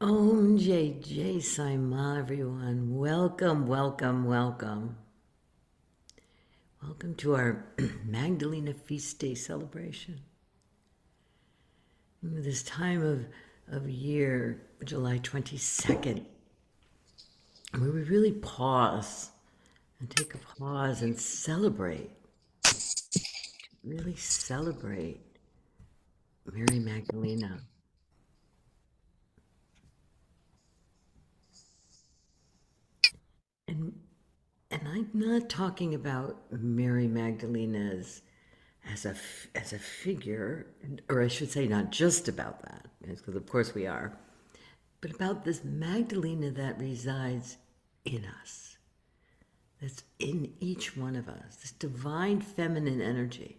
Om JJ Saima, everyone. Welcome, welcome, welcome. Welcome to our Magdalena Feast Day celebration. This time of year, July 22nd, where we really pause and take a pause and celebrate, really celebrate Mary Magdalena. And and I'm not talking about Mary Magdalena as a figure, or I should say, not just about that, because of course we are, but about this Magdalena that resides in us, that's in each one of us, this divine feminine energy.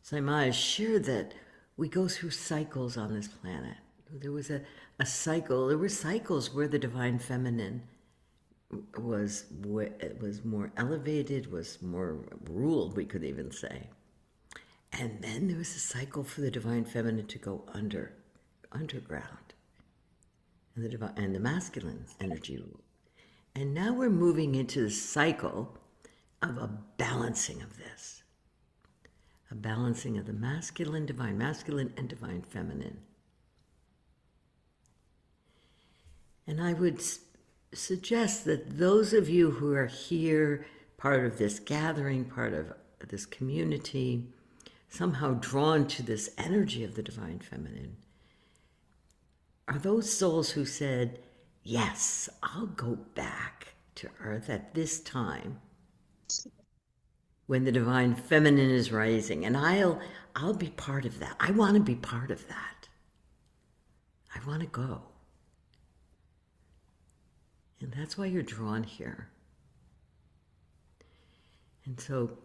Saimaya shared that we go through cycles on this planet. There was a cycle, there were cycles where the divine feminine was more elevated, was more ruled, we could even say. And then there was a cycle for the divine feminine to go underground, and the masculine energy rule. And now we're moving into the cycle of a balancing of this, a balancing of the masculine and divine feminine. And I would suggest that those of you who are here, part of this gathering, part of this community, somehow drawn to this energy of the divine feminine, are those souls who said, yes, I'll go back to earth at this time when the divine feminine is rising, and I'll be part of that. I want to be part of that. I want to go. And that's why you're drawn here. And so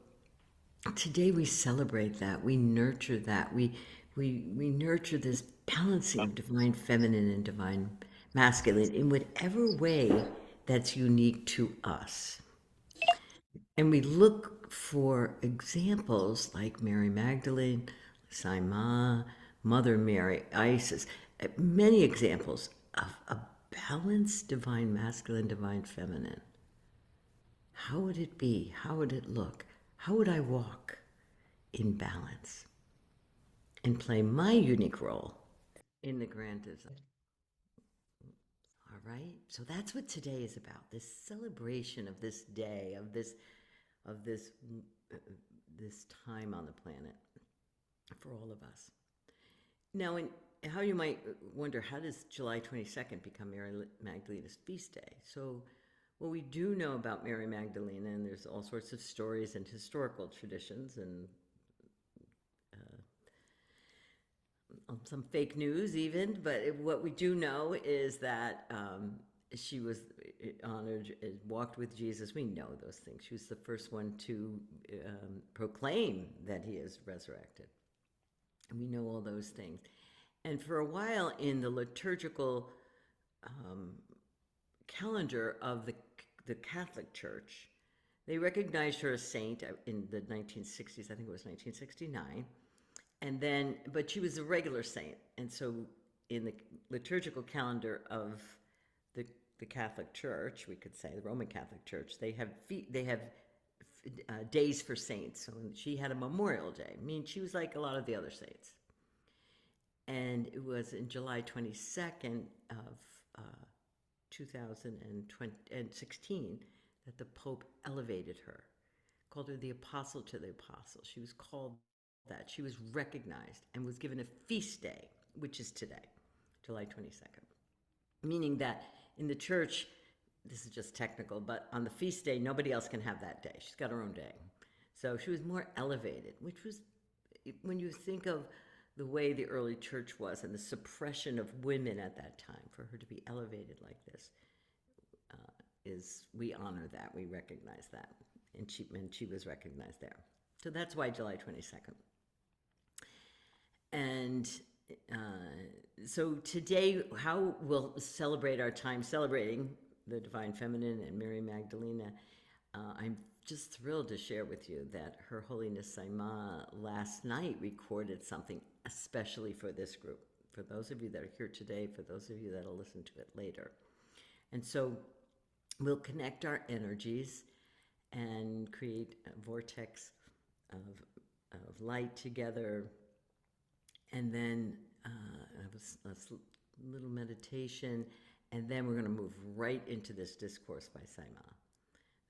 today we celebrate that. We nurture that. We nurture this balancing of divine feminine and divine masculine in whatever way that's unique to us. And we look for examples like Mary Magdalene, Saima, Mother Mary, Isis, many examples of a balanced divine masculine, divine feminine. How would it be? How would it look? How would I walk in balance and play my unique role in the grand design? All right. So that's what today is about. This celebration of this day, of this time on the planet for all of us. Now, how you might wonder, how does July 22nd become Mary Magdalena's feast day? So, what we do know about Mary Magdalena, and there's all sorts of stories and historical traditions and some fake news even, but what we do know is that she was honored, walked with Jesus. We know those things. She was the first one to proclaim that he is resurrected. And we know all those things. And for a while in the liturgical um, calendar of the Catholic Church, they recognized her as saint in the 1960s. I think it was 1969. And then, but she was a regular saint. And so in the liturgical calendar of the, the Catholic Church, we could say, the Roman Catholic Church, they have days for saints. So she had a Memorial Day. I mean, she was like a lot of the other saints. And it was in July 22nd of 2016 that the Pope elevated her, called her the Apostle to the Apostles. She was called that. She was recognized and was given a feast day, which is today, July 22nd. Meaning that in the church, this is just technical, but on the feast day, nobody else can have that day. She's got her own day. So she was more elevated, which was, when you think of the way the early church was and the suppression of women at that time, for her to be elevated like this, we honor that, we recognize that, and she was recognized there. So that's why July 22nd. And so today, how we'll celebrate our time celebrating the Divine Feminine and Mary Magdalena. I'm just thrilled to share with you that Her Holiness Saima last night recorded something especially for this group. for those of you that are here today, for those of you that'll listen to it later. And so we'll connect our energies and create a vortex of light together, and then have a little meditation, and then we're going to move right into this discourse by Sai Ma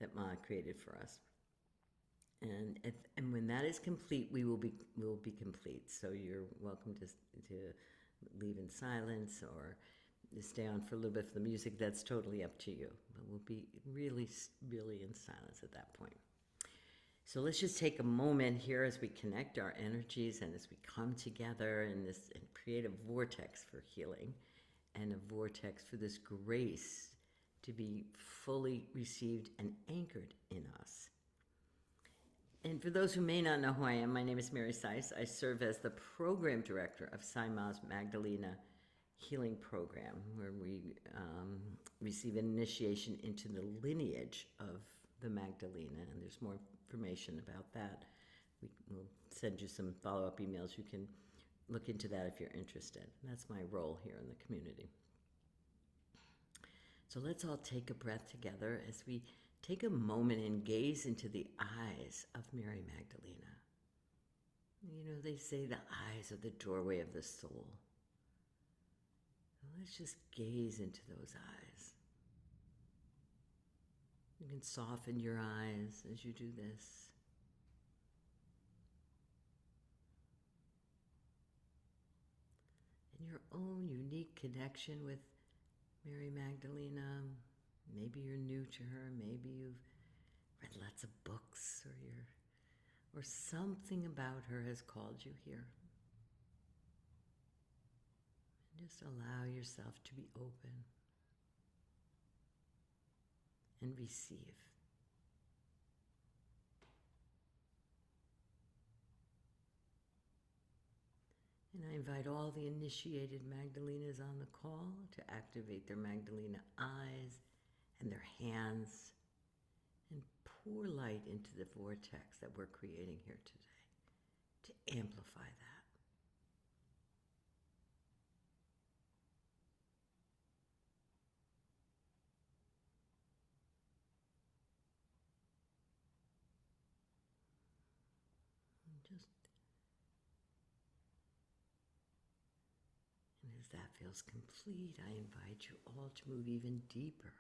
that Ma created for us. And when that is complete, we will be complete. So you're welcome to leave in silence or stay on for a little bit for the music. That's totally up to you. But we'll be really, really in silence at that point. So let's just take a moment here as we connect our energies and as we come together in this and create a vortex for healing and a vortex for this grace to be fully received and anchored in us. And for those who may not know who I am, my name is Mary Seiss. I serve as the program director of Sai Ma's Magdalena Healing Program, where we receive an initiation into the lineage of the Magdalena, and there's more information about that. We'll send you some follow-up emails. You can look into that if you're interested. That's my role here in the community. So let's all take a breath together as we take a moment and gaze into the eyes of Mary Magdalena. You know, they say the eyes are the doorway of the soul. Let's just gaze into those eyes. You can soften your eyes as you do this. And your own unique connection with Mary Magdalena. Maybe you're new to her, maybe you've read lots of books, or something about her has called you here. And just allow yourself to be open and receive. And I invite all the initiated Magdalenas on the call to activate their Magdalena eyes and their hands and pour light into the vortex that we're creating here today to amplify that. And as that feels complete, I invite you all to move even deeper.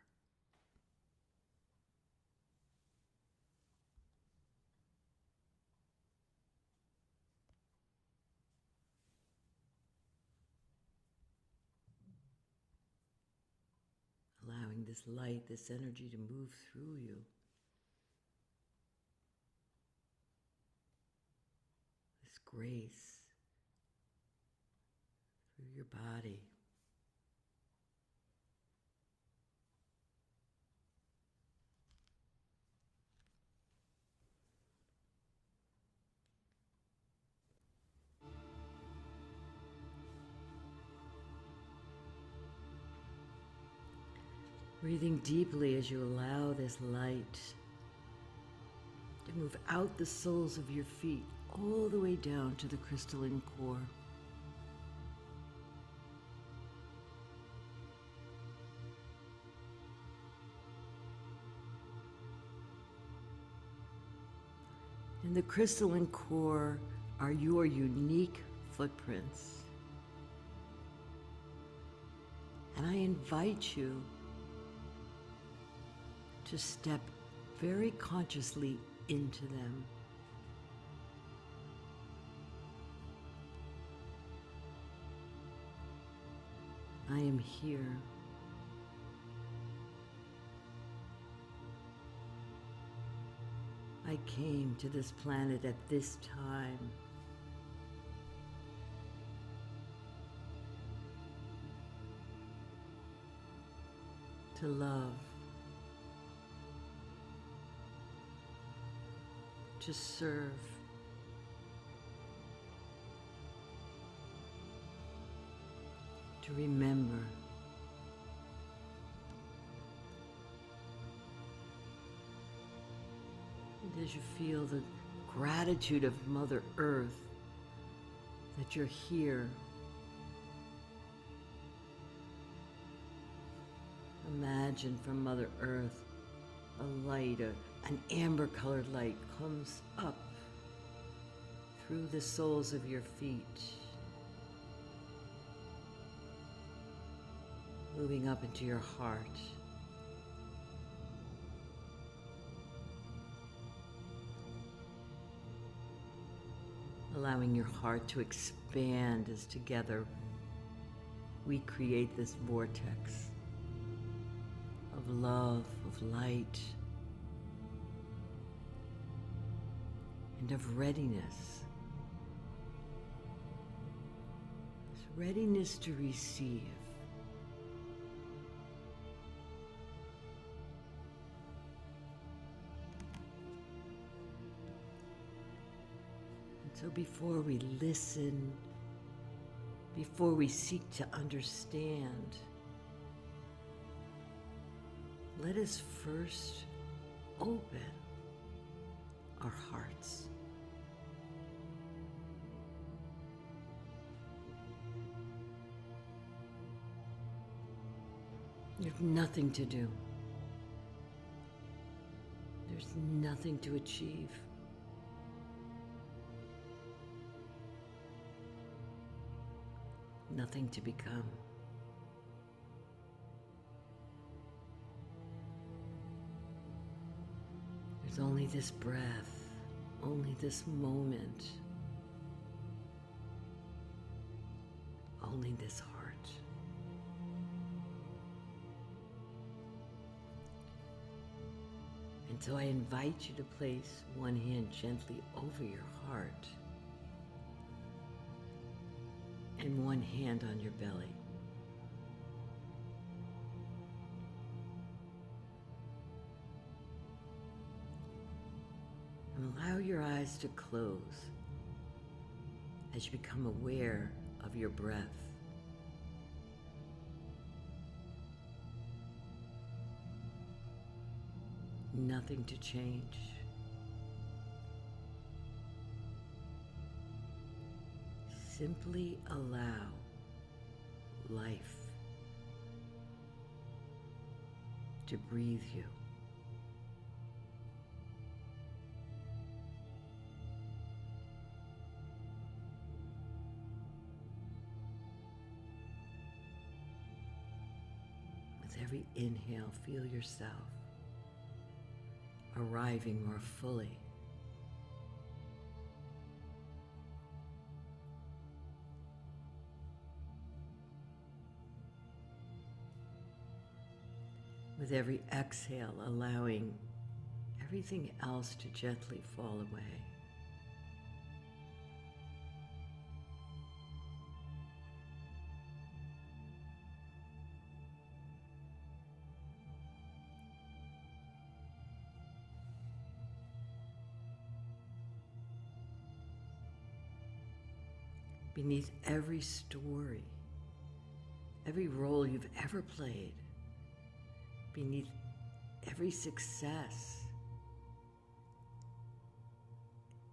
Allowing this light, this energy to move through you. This grace through your body. Breathing deeply as you allow this light to move out the soles of your feet all the way down to the crystalline core. In the crystalline core are your unique footprints. And I invite you to step very consciously into them. I am here. I came to this planet at this time. To love. To serve. To remember. And as you feel the gratitude of Mother Earth that you're here Imagine from Mother Earth a light, an amber-colored light comes up through the soles of your feet, moving up into your heart. Allowing your heart to expand as together we create this vortex of love, of light, and of readiness. This readiness to receive. And so before we listen, before we seek to understand, let us first open our hearts. There's nothing to do. There's nothing to achieve. Nothing to become. There's only this breath, only this moment, only this heart. And so I invite you to place one hand gently over your heart and one hand on your belly. And allow your eyes to close as you become aware of your breath. Nothing to change. Simply allow life to breathe you. With every inhale, feel yourself arriving more fully. With every exhale, allowing everything else to gently fall away. Beneath every story, every role you've ever played, beneath every success,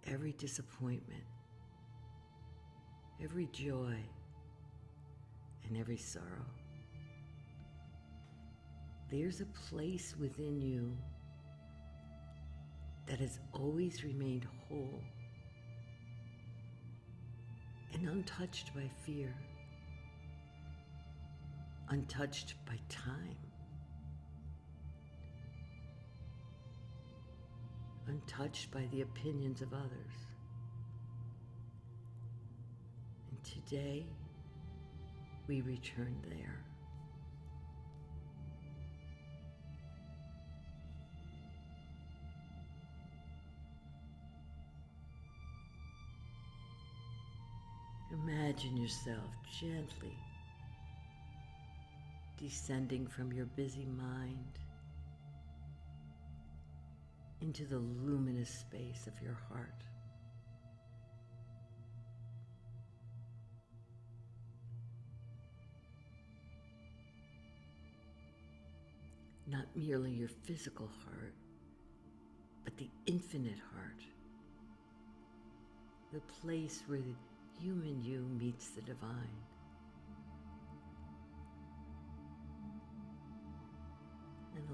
every disappointment, every joy, and every sorrow, there's a place within you that has always remained whole and untouched by fear, untouched by time, untouched by the opinions of others. And today, we return there. Imagine yourself gently descending from your busy mind into the luminous space of your heart. Not merely your physical heart, but the infinite heart. The place where the human you meets the divine.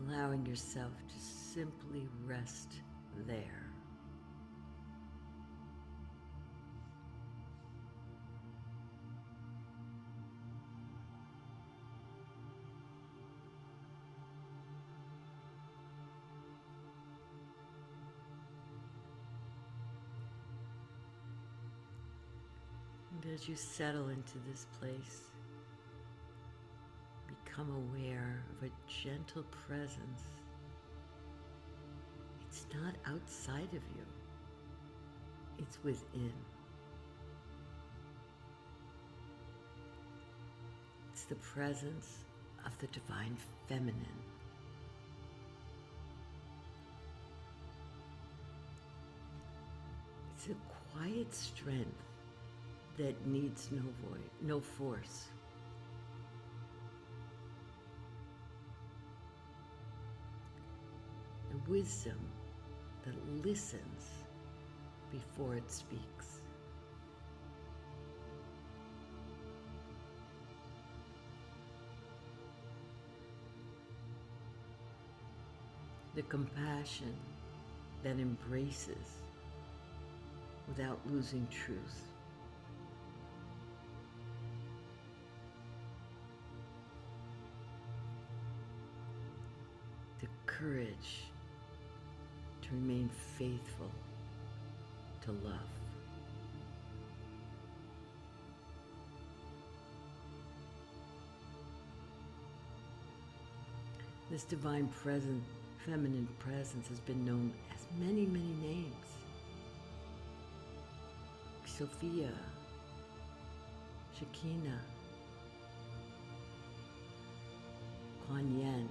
allowing yourself to simply rest there. And as you settle into this place, become aware of a gentle presence. It's not outside of you, it's within. It's the presence of the divine feminine. It's a quiet strength that needs no voice, no force. The wisdom that listens before it speaks. The compassion that embraces without losing truth. The courage to remain faithful to love. This divine presence, feminine presence, has been known as many, many names. Sophia, Shekinah, Kuan Yin,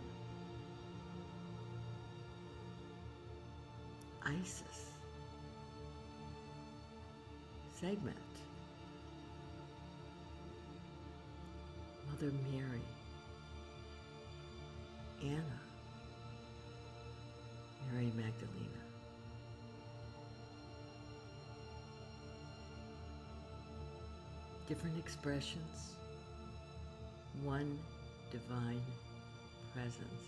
Isis, Segment, Mother Mary, Anna, Mary Magdalena. Different expressions, one divine presence.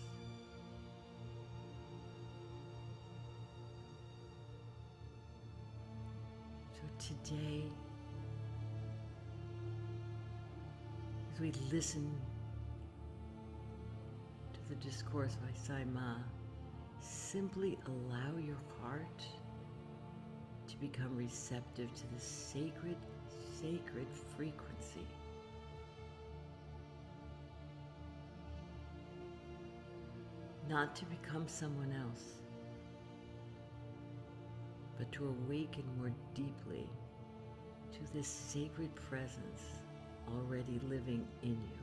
So today, as we listen to the discourse by Sai Ma, simply allow your heart to become receptive to the sacred frequency. Not to become someone else, but to awaken more deeply to this sacred presence already living in you.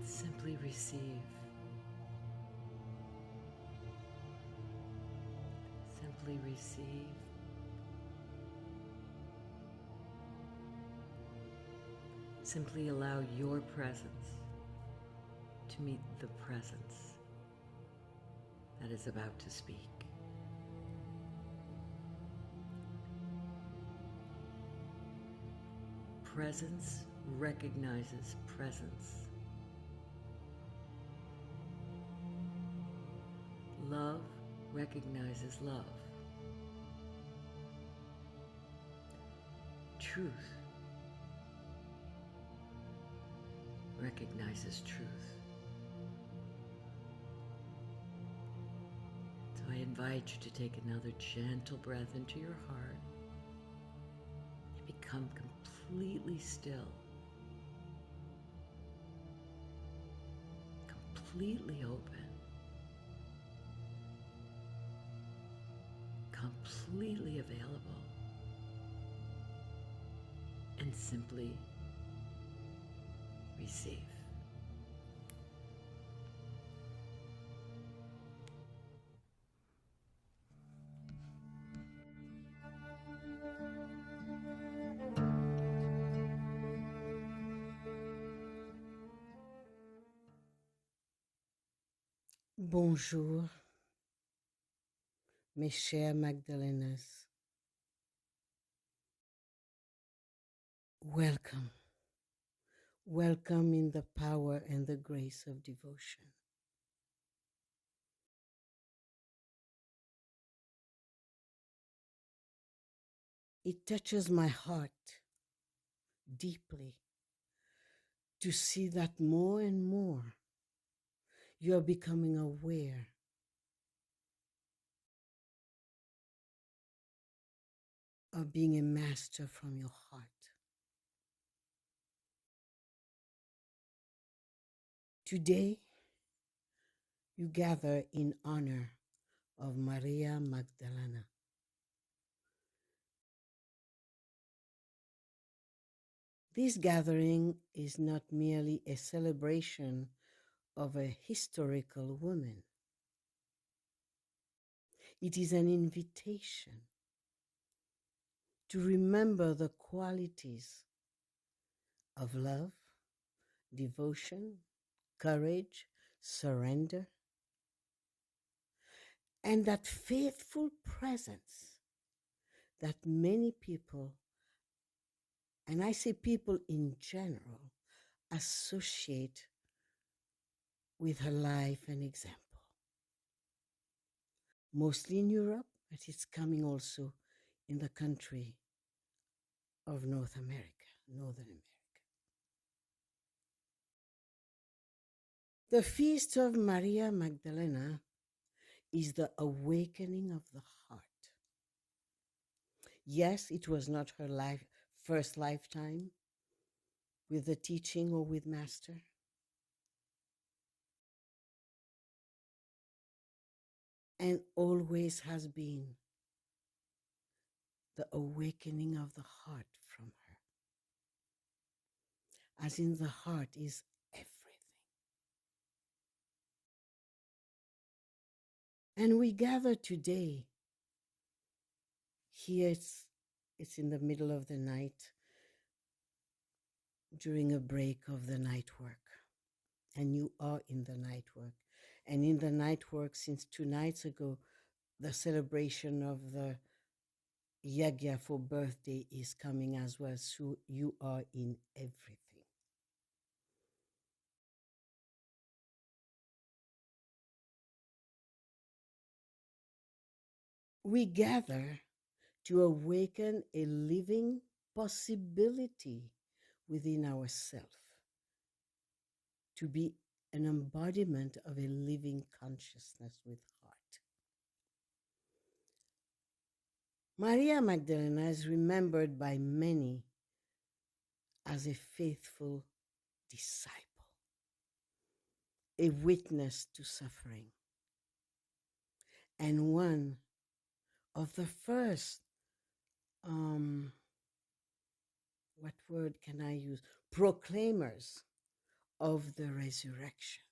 Simply receive. Simply receive. Simply allow your presence to meet the presence that is about to speak. Presence recognizes presence. Love recognizes love. Truth recognizes truth. So I invite you to take another gentle breath into your heart and become completely still, completely open, completely available, and simply receive. Bonjour, mes chères Magdalenas. Welcome. Welcome in the power and the grace of devotion. It touches my heart deeply to see that more and more you are becoming aware of being a master from your heart. Today, you gather in honor of Maria Magdalena. This gathering is not merely a celebration of a historical woman. It is an invitation to remember the qualities of love, devotion, courage, surrender, and that faithful presence that many people, and I say people in general, associate with her life and example. Mostly in Europe, but it's coming also in the country of Northern America. The feast of Maria Magdalena is the awakening of the heart. Yes, it was not her first lifetime with the teaching or with Master. And always has been the awakening of the heart from her. As in the heart is everything. And we gather today. Here it's in the middle of the night during a break of the night work. And you are in the night work. And in the night work, since 2 nights ago, the celebration of the Yagya for birthday is coming as well. So you are in everything. We gather to awaken a living possibility within ourselves, to be an embodiment of a living consciousness with heart. Maria Magdalena is remembered by many as a faithful disciple, a witness to suffering, and one of the first, what word can I use? Proclaimers of the resurrection.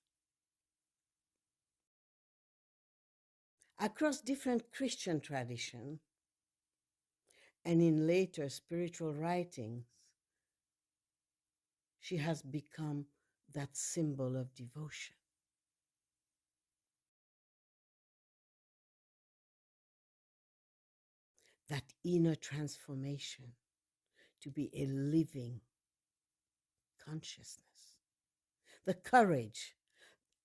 Across different Christian traditions and in later spiritual writings, she has become that symbol of devotion. That inner transformation to be a living consciousness, the courage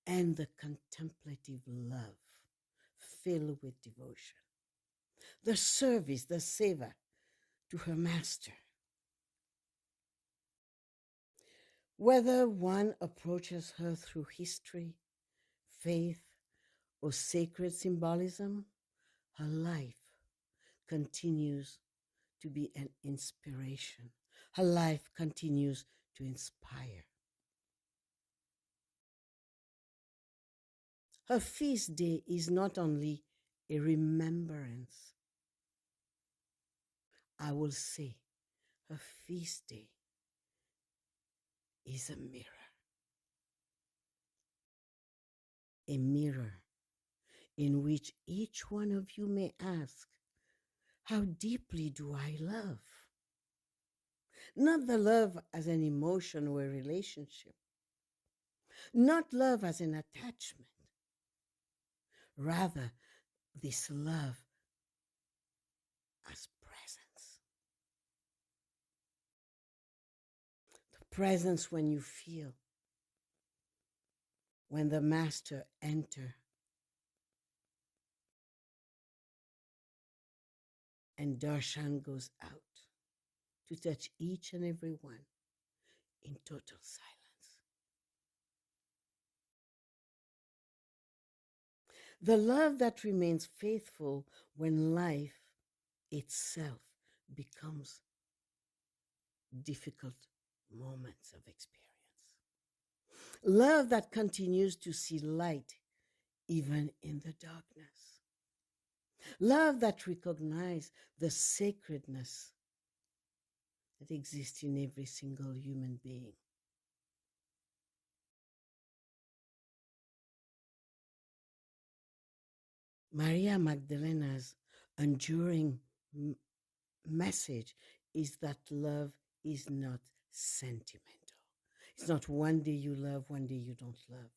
and the contemplative love filled with devotion, the service, the savor to her master. Whether one approaches her through history, faith, or sacred symbolism, her life continues to be an inspiration. Her life continues to inspire. Her feast day is not only a remembrance, I will say her feast day is a mirror in which each one of you may ask, how deeply do I love? Not the love as an emotion or a relationship, not love as an attachment, rather, this love as presence. presence when you feel, when the master enter and darshan goes out to touch each and every one in total silence. The love that remains faithful when life itself becomes difficult moments of experience. Love that continues to see light even in the darkness. Love that recognizes the sacredness that exists in every single human being. Maria Magdalena's enduring message is that love is not sentimental. It's not one day you love, one day you don't love.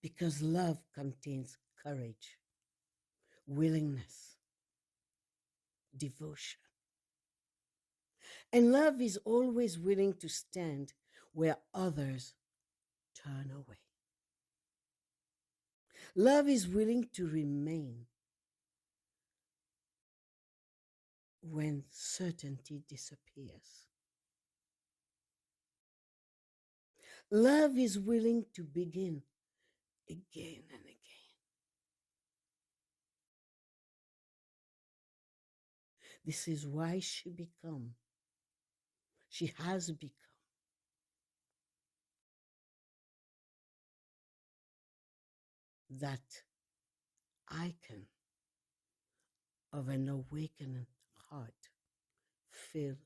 Because love contains courage, willingness, devotion. And love is always willing to stand where others turn away. Love is willing to remain when certainty disappears. Love is willing to begin again and again. This is why she has become that icon of an awakened heart filled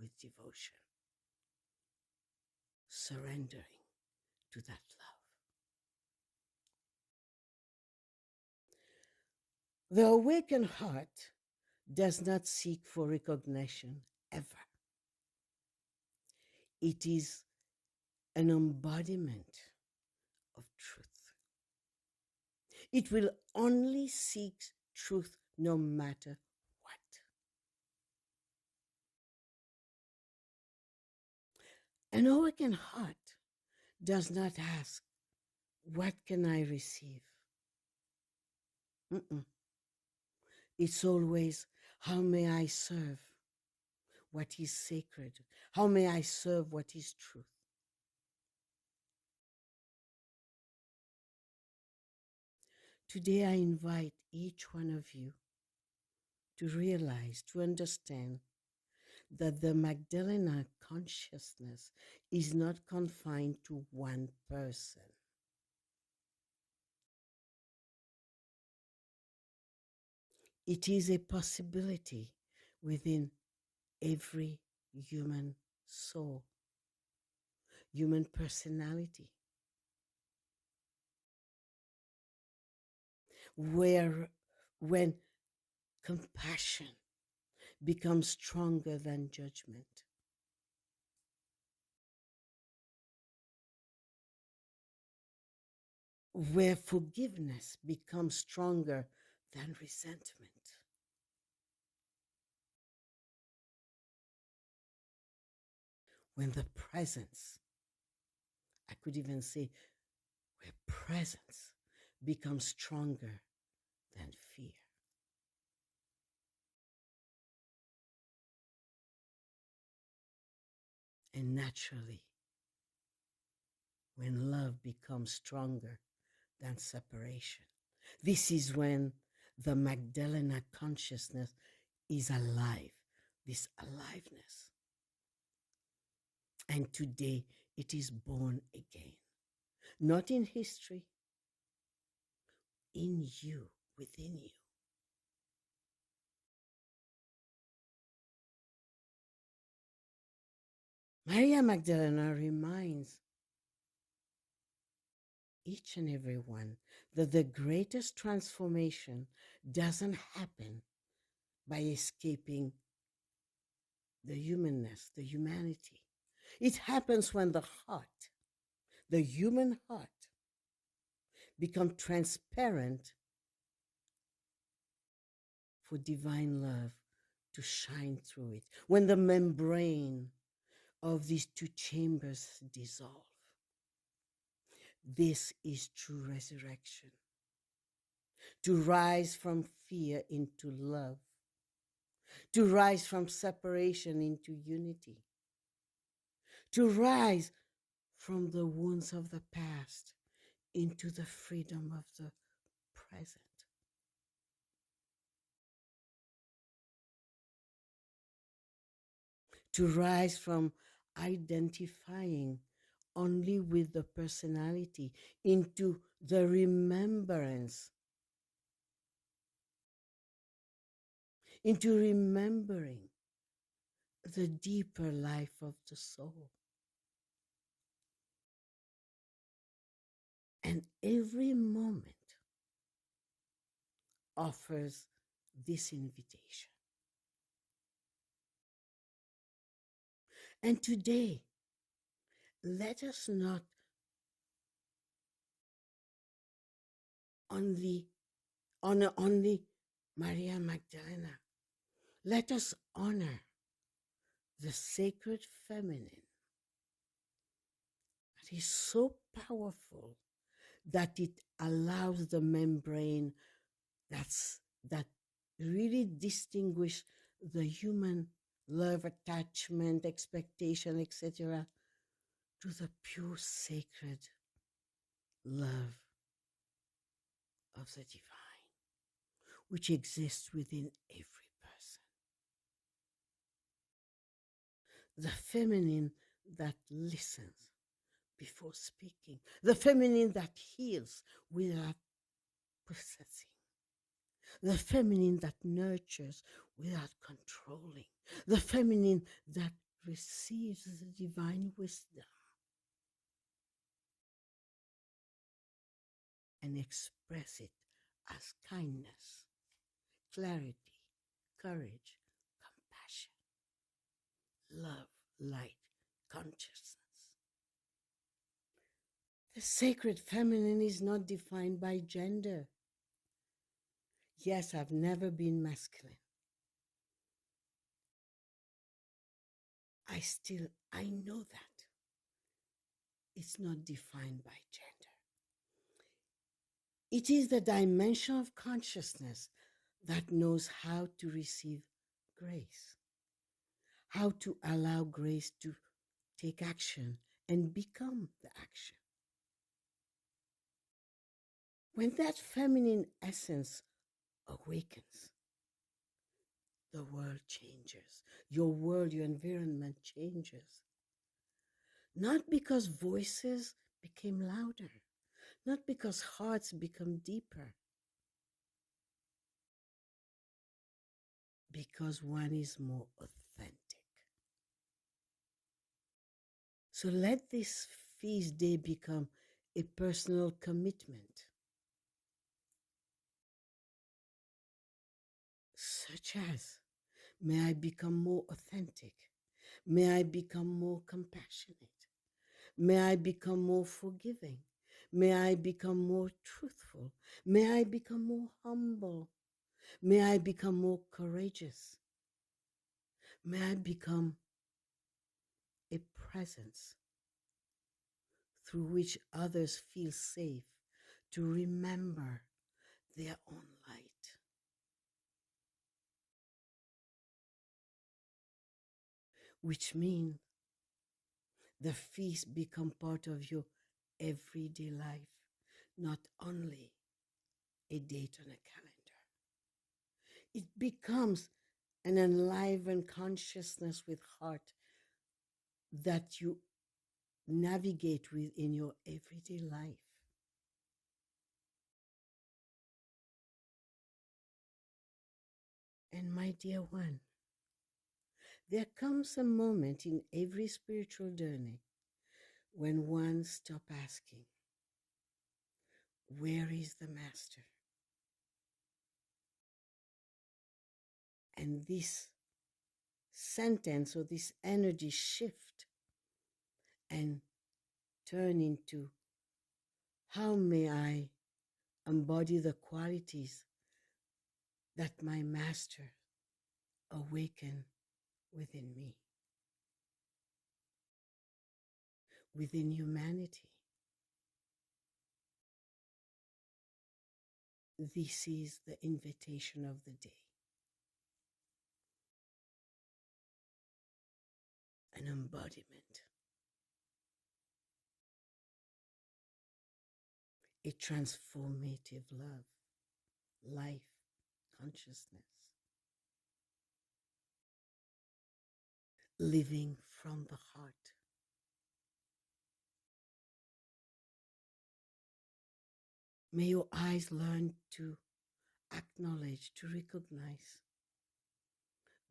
with devotion, surrendering to that love. The awakened heart does not seek for recognition ever. It is an embodiment of truth. It will only seek truth no matter what. An awakened heart does not ask, what can I receive? Mm-mm. It's always, how may I serve what is sacred? How may I serve what is truth? Today, I invite each one of you to realize, to understand that the Magdalena consciousness is not confined to one person. It is a possibility within every human soul, human personality, where when compassion becomes stronger than judgment, where forgiveness becomes stronger than resentment, when the presence, I could even say, where presence becomes stronger than fear. And naturally, when love becomes stronger than separation, this is when the Magdalena consciousness is alive, this aliveness. And today it is born again, not in history, in you, within you. Maria Magdalena reminds each and every one that the greatest transformation doesn't happen by escaping the humanness, the humanity. It happens when the heart, the human heart, becomes transparent for divine love to shine through it. When the membrane of these two chambers dissolve. This is true resurrection. To rise from fear into love, to rise from separation into unity, to rise from the wounds of the past into the freedom of the present. To rise from identifying only with the personality into the remembrance, into remembering the deeper life of the soul. And every moment offers this invitation. And today, let us not only honor only Maria Magdalena. Let us honor the sacred feminine that is so powerful that it allows the membrane that really distinguish the human love, attachment, expectation, etc., to the pure sacred love of the divine, which exists within every person. The feminine that listens before speaking, the feminine that heals without processing, the feminine that nurtures without controlling, the feminine that receives the divine wisdom and express it as kindness, clarity, courage, compassion, love, light, consciousness. The sacred feminine is not defined by gender. Yes, I've never been masculine. I know that it's not defined by gender. It is the dimension of consciousness that knows how to receive grace, how to allow grace to take action and become the action. When that feminine essence awakens, the world changes. Your world, your environment changes. Not because voices became louder, not because hearts become deeper, because one is more authentic. So let this feast day become a personal commitment, such as, may I become more authentic, may I become more compassionate, may I become more forgiving, may I become more truthful, may I become more humble, may I become more courageous, may I become a presence through which others feel safe to remember their own light. Which means the feast become part of your everyday life, not only a date on a calendar. It becomes an enlivened consciousness with heart that you navigate with in your everyday life. And my dear one, there comes a moment in every spiritual journey when one stops asking, where is the master? And this sentence or this energy shift and turn into, how may I embody the qualities that my master awaken within me? within humanity. This is the invitation of the day, an embodiment, a transformative love, life, consciousness, living from the heart. May your eyes learn to acknowledge, to recognize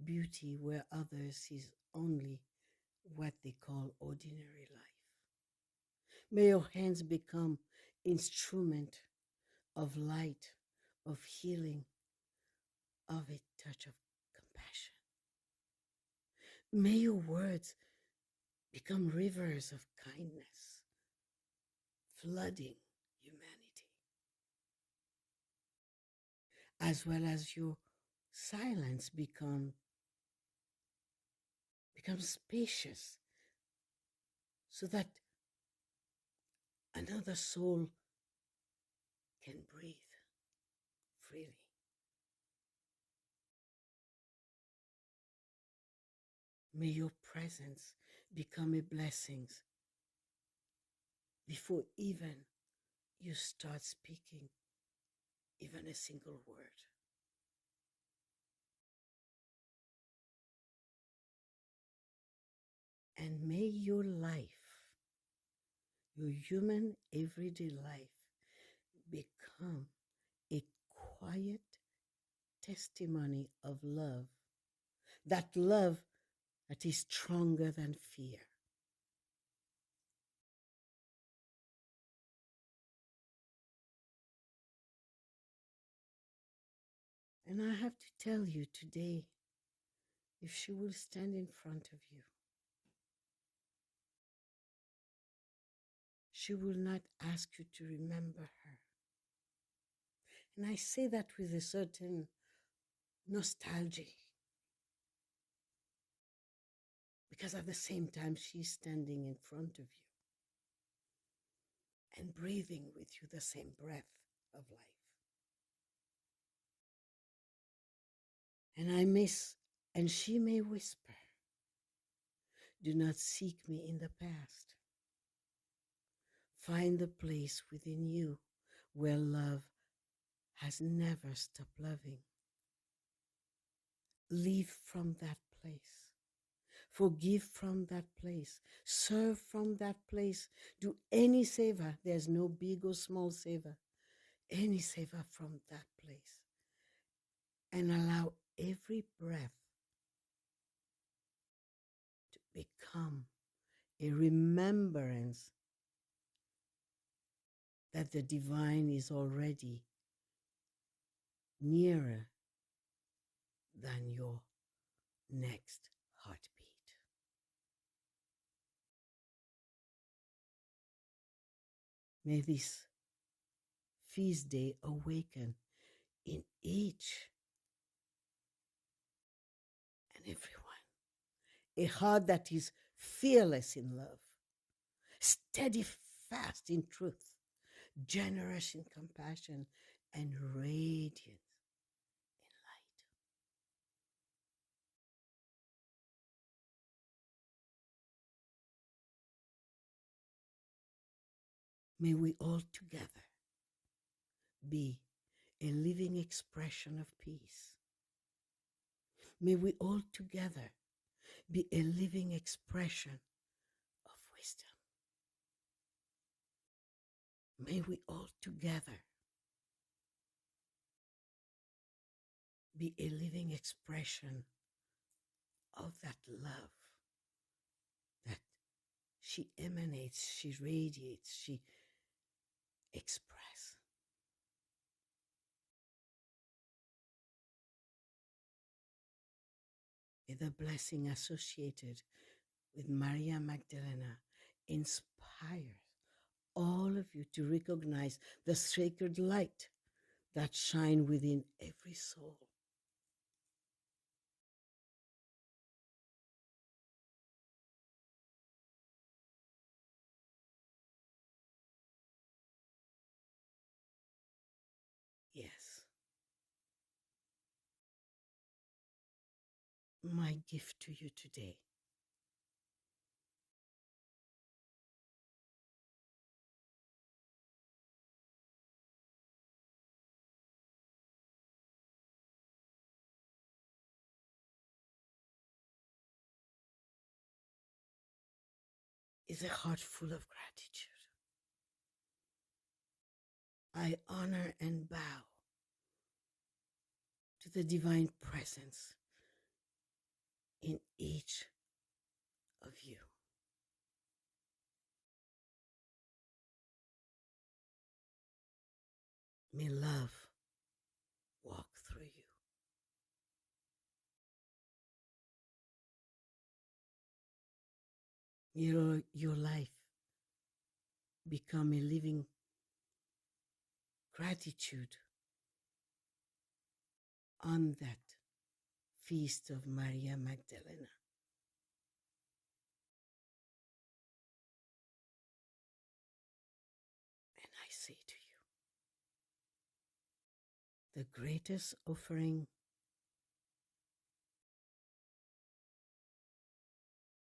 beauty where others see only what they call ordinary life. May your hands become instrument of light, of healing, of a touch of compassion. May your words become rivers of kindness, flooding humanity, as well as your silence becomes spacious so that another soul can breathe freely. May your presence become a blessing before even you start speaking even a single word. And may your life, your human everyday life, become a quiet testimony of love, that love that is stronger than fear. And I have to tell you today, if she will stand in front of you, she will not ask you to remember her. And I say that with a certain nostalgia, because at the same time, she's standing in front of you and breathing with you the same breath of life. And she may whisper, do not seek me in the past. Find the place within you where love has never stopped loving. Live from that place. Forgive from that place. Serve from that place. Do any savor. There's no big or small savor. Any savor from that place. And allow every breath to become a remembrance that the divine is already nearer than your next heartbeat. May this feast day awaken in each and everyone a heart that is fearless in love, steady fast in truth, generous in compassion, and radiant in light. May we all together be a living expression of peace. May we all together be a living expression of wisdom. May we all together be a living expression of that love that she emanates, she radiates, she expresses. May the blessing associated with Maria Magdalena inspire all of you to recognize the sacred light that shines within every soul. my gift to you today is a heart full of gratitude. I honor and bow to the divine presence in each of you. May love walk through you. May your life become a living gratitude on that feast of Maria Magdalena. And I say to you, the greatest offering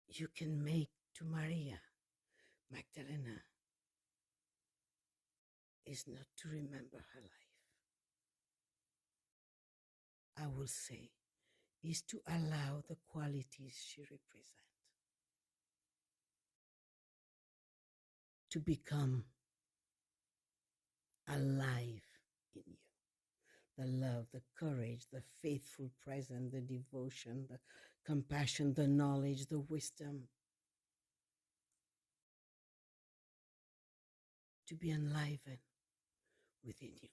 you can make to Maria Magdalena is not to remember her life. I will say, is to allow the qualities she represents to become alive in you. The love, the courage, the faithful presence, the devotion, the compassion, the knowledge, the wisdom, to be enlivened within you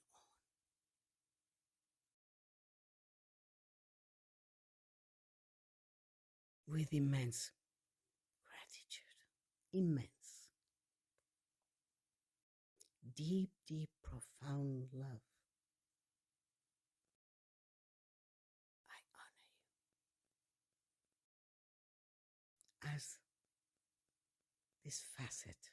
with immense gratitude, immense, deep, deep, profound love. I honor you as this facet